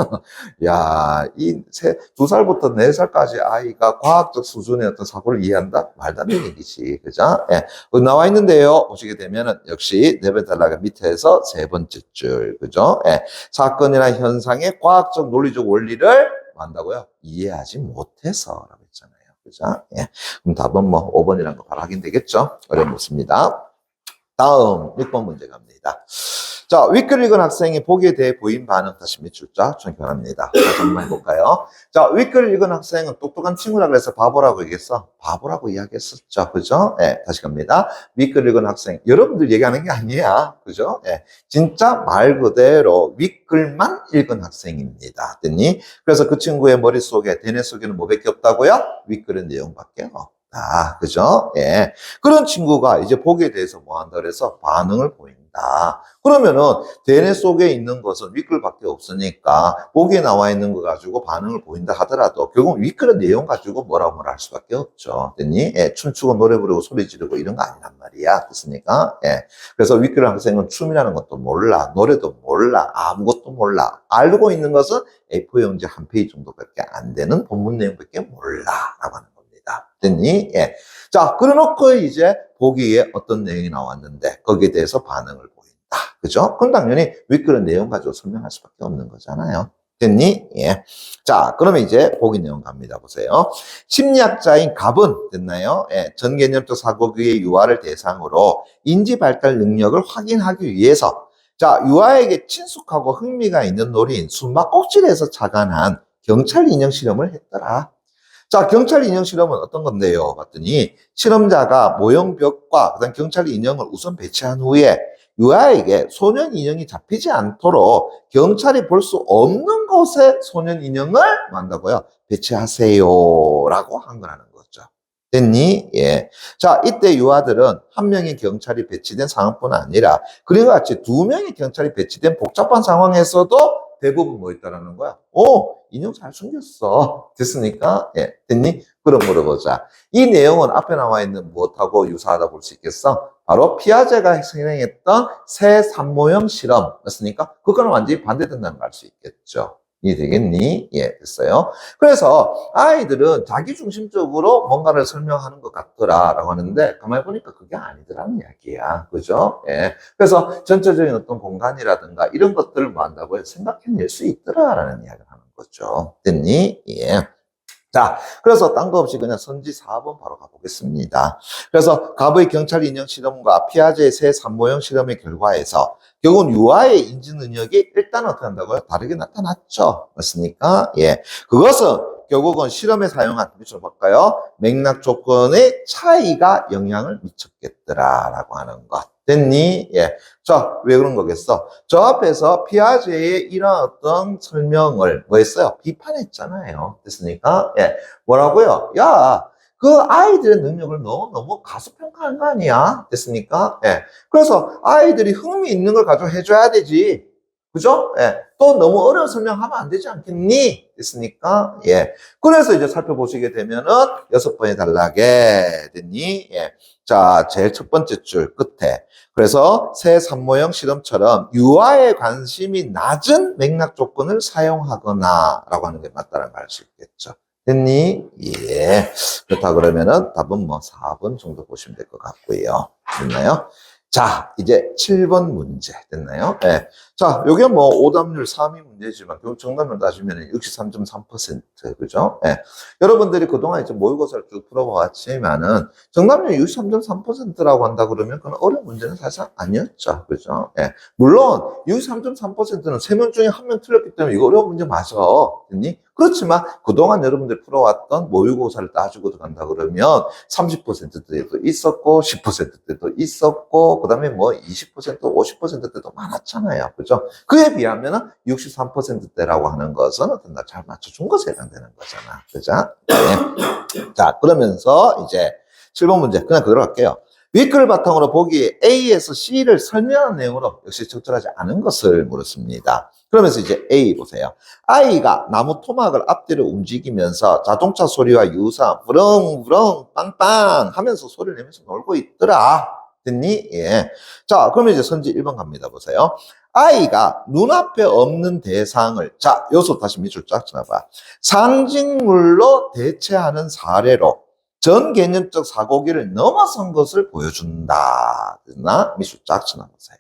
야, 2살부터 4살까지 아이가 과학적 수준의 어떤 사고를 이해한다? 말도 안 되는 얘기지. 그죠? 예. 여기 나와 있는데요. 보시게 되면은 역시 4번 단락 밑에서 3번째 줄. 그죠? 예. 사건이나 현상의 과학적 논리적 원리를 한다고요? 이해하지 못해서라고 했잖아요. 그죠? 예. 그럼 답은 뭐 5번이라는 거 바로 확인되겠죠? 어려움 없습니다. 다음 6번 문제 갑니다. 자, 위글 읽은 학생이 보기에 대해 보인 반응 다시 밑줄 쫙 쳐놓기 바랍니다. 다시 한번 해볼까요? 자, 위글 읽은 학생은 똑똑한 친구라 그래서 바보라고 얘기했어. 바보라고 이야기했었죠. 그죠? 예, 다시 갑니다. 위글 읽은 학생. 여러분들 얘기하는 게 아니야. 그죠? 예. 진짜 말 그대로 위글만 읽은 학생입니다. 됐니? 그래서 그 친구의 머릿속에, 대뇌 속에는 뭐밖에 없다고요? 위글의 내용밖에 없다. 그죠? 예. 그런 친구가 이제 보기에 대해서 뭐 한다 그래서 반응을 보인다. 그러면은 대뇌 속에 있는 것은 위글밖에 없으니까 보기에 나와 있는 거 가지고 반응을 보인다 하더라도 결국 위글의 내용 가지고 뭐라고 할 수밖에 없죠. 됐니? 예, 춤추고 노래 부르고 소리 지르고 이런 거 아니란 말이야. 됐습니까? 예. 그래서 위글 학생은 춤이라는 것도 몰라, 노래도 몰라, 아무것도 몰라. 알고 있는 것은 A4 용지 한 페이지 정도밖에 안 되는 본문 내용밖에 몰라라고 하는 겁니다. 됐니? 예. 자, 그래놓고 이제 보기에 어떤 내용이 나왔는데 거기에 대해서 반응을 보인다. 그죠? 그럼 당연히 위글의 내용 가지고 설명할 수밖에 없는 거잖아요. 됐니? 예. 자, 그러면 이제 보기 내용 갑니다. 보세요. 심리학자인 갑은 됐나요? 예. 전개념적 사고기의 유아를 대상으로 인지 발달 능력을 확인하기 위해서 자, 유아에게 친숙하고 흥미가 있는 놀이인 숨바꼭질에서 착안한 경찰 인형 실험을 했더라. 자, 경찰 인형 실험은 어떤 건데요? 봤더니 실험자가 모형벽과 그다음 경찰 인형을 우선 배치한 후에 유아에게 소년 인형이 잡히지 않도록 경찰이 볼 수 없는 곳에 소년 인형을 한다고요? 배치하세요라고 한 거라는 거죠. 됐니? 예. 자, 이때 유아들은 한 명의 경찰이 배치된 상황뿐 아니라 그리고 같이 두 명의 경찰이 배치된 복잡한 상황에서도 대부분 뭐 있다라는 거야? 인형 잘 숨겼어. 됐습니까? 예. 됐니? 그럼 물어보자. 이 내용은 앞에 나와 있는 무엇하고 유사하다 볼 수 있겠어? 바로 피아제가 실행했던 새 산모형 실험. 맞습니까? 그거는 완전히 반대된다는 걸 알 수 있겠죠. 이해되겠니? 예, 됐어요. 그래서 아이들은 자기중심적으로 뭔가를 설명하는 것 같더라라고 하는데 가만히 보니까 그게 아니더라는 이야기야. 그죠? 예. 그래서 전체적인 어떤 공간이라든가 이런 것들을 뭐 한다고요? 생각해낼 수 있더라라는 이야기를 하는 거죠. 됐니? 예. 자, 그래서 딴 거 없이 그냥 선지 4번 바로 가보겠습니다. 그래서 갑의 경찰 인형 실험과 피아제의 새 산모형 실험의 결과에서 결국은 유아의 인지 능력이 일단 어떻게 한다고요? 다르게 나타났죠. 맞습니까? 예. 그것은 결국은 실험에 사용한, 밑으로 볼까요? 맥락 조건의 차이가 영향을 미쳤겠더라라고 하는 것. 됐니? 예. 자, 왜 그런 거겠어? 저 앞에서 피아제의 이런 어떤 설명을 뭐 했어요? 비판했잖아요. 됐습니까? 예. 뭐라고요? 야, 그 아이들의 능력을 너무 가소평가한 거 아니야? 됐습니까? 예. 그래서 아이들이 흥미 있는 걸 가지고 해줘야 되지. 그죠? 예. 또 너무 어려운 설명하면 안 되지 않겠니? 됐습니까? 예. 그래서 이제 살펴보시게 되면은 6번의 단락에 됐니? 예. 자, 제일 첫 번째 줄 끝에. 그래서 새 산모형 실험처럼 유아의 관심이 낮은 맥락 조건을 사용하거나 라고 하는 게 맞다는 걸 알 수 있겠죠. 됐니? 예. 그렇다 그러면은 답은 뭐 4번 정도 보시면 될 것 같고요. 됐나요? 자, 이제 7번 문제 됐나요? 예. 자, 요게 뭐 오답률 3위 문제지만 결국 정답률 따지면 63.3%, 그죠? 예. 여러분들이 그동안 이제 모의고사를 쭉 풀어봤지만은 정답률 63.3%라고 한다 그러면 그건 어려운 문제는 사실 아니었죠. 그죠? 예. 물론 63.3%는 3명 중에 1명 틀렸기 때문에 이거 어려운 문제 맞아. 됐니? 그렇지만 그동안 여러분들이 풀어왔던 모의고사를 따지고 들어간다 그러면 30%대도 있었고 10%대도 있었고 그다음에 뭐 20%, 50%대도 많았잖아요. 그죠? 그에 비하면 63%대라고 하는 것은 어떤 날 잘 맞춰준 것에 해당되는 거잖아. 그죠? 네. 자, 그러면서 이제 7번 문제 그냥 그대로 할게요. 윗글을 바탕으로 보기에 A에서 C를 설명한 내용으로 역시 적절하지 않은 것을 물었습니다. 그러면서 이제 A 보세요. 아이가 나무 토막을 앞뒤로 움직이면서 자동차 소리와 유사한 부렁부렁 빵빵 하면서 소리를 내면서 놀고 있더라. 됐니? 예. 자, 그러면 이제 선지 1번 갑니다. 보세요. 아이가 눈앞에 없는 대상을, 자, 요소 다시 밑줄 쫙 쳐봐. 상징물로 대체하는 사례로 전 개념적 사고기를 넘어선 것을 보여준다. 됐나? 밑줄 쫙 쳐놔보세요.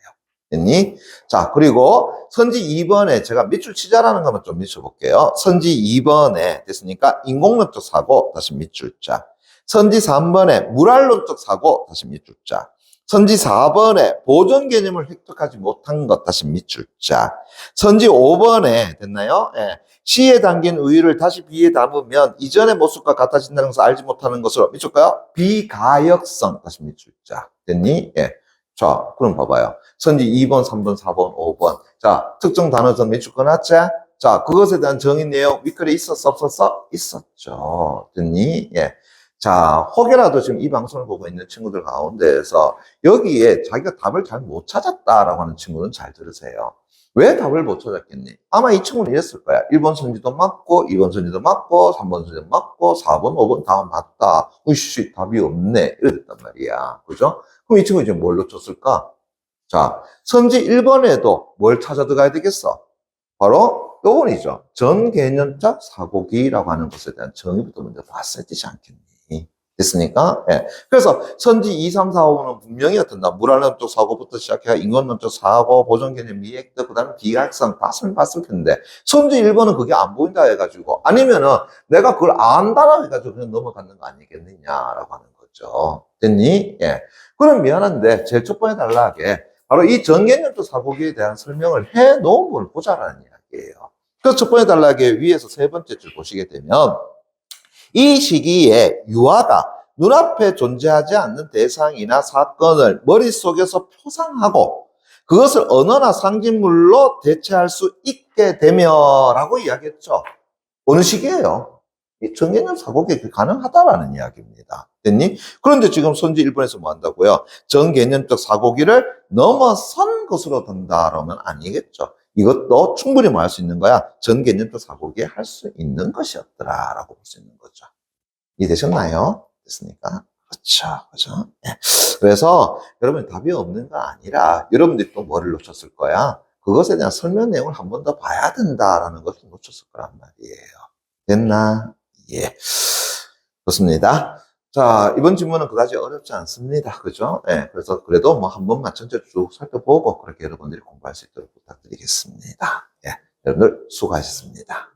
됐니? 자, 그리고 선지 2번에 제가 밑줄 치자라는 것만 좀 밑쳐볼게요. 선지 2번에 됐으니까 인공론적 사고, 다시 밑줄 쫙. 선지 3번에 물활론적 사고, 다시 밑줄 쫙. 선지 4번에 보존 개념을 획득하지 못한 것, 다시 밑줄 쫙. 선지 5번에 됐나요? 예. C에 담긴 우유를 다시 B에 담으면 이전의 모습과 같아진다는 것을 알지 못하는 것으로 밑줄까요? 비가역성, 다시 밑줄 쫙. 됐니? 예. 자, 그럼 봐봐요. 선지 2번, 3번, 4번, 5번. 자, 특정 단어선 밑줄 꺼놨지? 자, 그것에 대한 정의 내용 윗글에 있었어, 없었어? 있었죠. 됐니? 예. 자, 혹여라도 지금 이 방송을 보고 있는 친구들 가운데에서 여기에 자기가 답을 잘 못 찾았다라고 하는 친구는 잘 들으세요. 왜 답을 못 찾았겠니? 아마 이 친구는 이랬을 거야. 1번 선지도 맞고, 2번 선지도 맞고, 3번 선지도 맞고, 4번, 5번 다 맞다. 으씨, 답이 없네. 이랬단 말이야. 그죠? 그럼 이 친구 이제 뭘 놓쳤을까? 자, 선지 1번에도 뭘 찾아 들어가야 되겠어? 바로 요건이죠. 전개념적 사고기라고 하는 것에 대한 정의부터 먼저 봤어야 되지 않겠니? 됐습니까? 예. 그래서 선지 2, 3, 4, 5는 분명히 어떤다. 물활론적 사고부터 시작해서 인권론적 사고, 보존개념 미획도, 그 다음에 비각성 다 설명봤을 텐데, 선지 1번은 그게 안 보인다 해가지고, 아니면은 내가 그걸 안다라 해가지고 그냥 넘어가는 거 아니겠느냐라고 하는 거죠. 됐니? 예. 그럼 미안한데, 제일 첫 번째 단락에 바로 이 전개념적 사고기에 대한 설명을 해 놓은 걸 보자라는 이야기예요. 그래서 첫 번째 단락에 위에서 세 번째 줄 보시게 되면, 이 시기에 유아가 눈앞에 존재하지 않는 대상이나 사건을 머릿속에서 표상하고 그것을 언어나 상징물로 대체할 수 있게 되면라고 이야기했죠. 어느 시기예요? 이 정개념 사고개혁이 가능하다라는 이야기입니다. 됐니? 그런데 지금 선지 1번에서 뭐 한다고요? 정개념적 사고기를 넘어선 것으로 된다라면 아니겠죠. 이것도 충분히 뭐 할 수 있는 거야? 전개념적 사고기에 할 수 있는 것이었더라라고 볼 수 있는 거죠. 이해되셨나요? 됐습니까? 그렇죠. 그죠? 네. 그래서 여러분 답이 없는 거 아니라 여러분들이 또 뭐를 놓쳤을 거야? 그것에 대한 설명 내용을 한 번 더 봐야 된다라는 것을 놓쳤을 거란 말이에요. 됐나? 예. 좋습니다. 자, 이번 질문은 그다지 어렵지 않습니다. 그죠? 예. 그래서 그래도 뭐 한 번만 전체 쭉 살펴보고 그렇게 여러분들이 공부할 수 있도록 부탁드리겠습니다. 예. 여러분들 수고하셨습니다.